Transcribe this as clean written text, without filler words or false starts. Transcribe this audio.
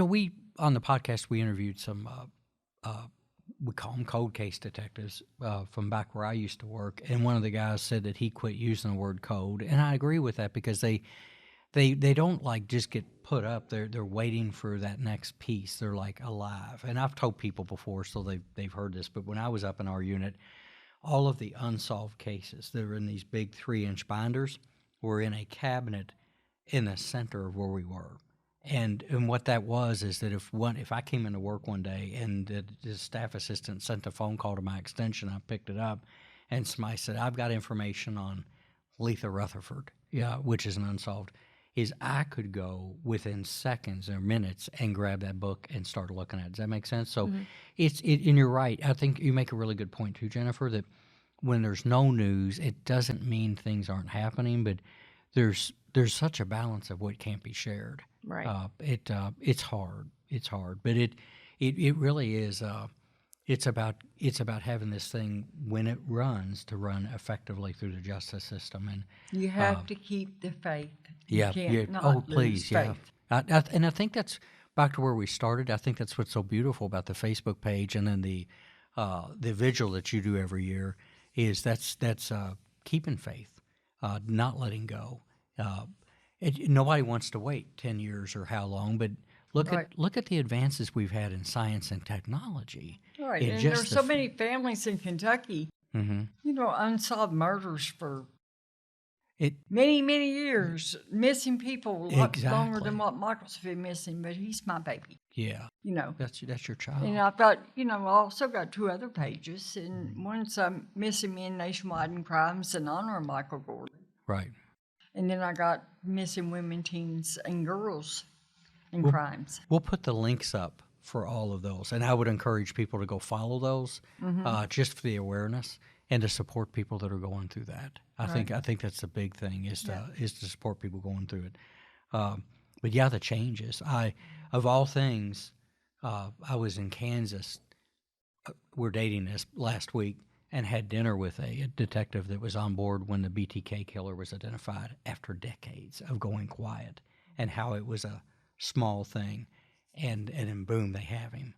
We on the podcast we interviewed some we call them cold case detectives from back where I used to work, and one of the guys said that he quit using the word cold, and I agree with that because they don't like just get put up. They're waiting for that next piece. They're like alive. And I've told people before, so they've heard this. But when I was up in our unit, all of the unsolved cases that were in these big 3-inch binders were in a cabinet in the center of where we were. And what that was is that if I came into work one day and the staff assistant sent a phone call to my extension, I picked it up, and somebody said, "I've got information on Letha Rutherford," which is an unsolved. Is I could go within seconds or minutes and grab that book and start looking at it. Does that make sense? So and you're right. I think you make a really good point too, Jennifer, that when there's no news, it doesn't mean things aren't happening, but there's such a balance of what can't be shared. Right. It's hard. It's hard, but it really is. It's about having this thing when it runs to run effectively through the justice system, and you have to keep the faith. Yeah, can't not oh, lose please, yeah. faith. And I think that's back to where we started. I think that's what's so beautiful about the Facebook page, and then the vigil that you do every year is that's keeping faith, not letting go. Nobody wants to wait 10 years or how long, but look at the advances we've had in science and technology. Right, and there's so many families in Kentucky, unsolved murders for many, many years, missing people a lot longer than what Michael's been missing, but he's my baby. Yeah. That's your child. And I've got, I also got 2 other pages, and one's Missing Men Nationwide in Crimes in honor of Michael Gorley. Right. And then I got Missing Women, Teens, and Girls in Crimes. We'll put the links up for all of those, and I would encourage people to go follow those, just for the awareness and to support people that are going through that. I think that's the big thing is to support people going through it. But yeah, the changes. Of all things, I was in Kansas. We're dating this last week, and had dinner with a detective that was on board when the BTK killer was identified after decades of going quiet, and how it was a small thing, and then boom, they have him.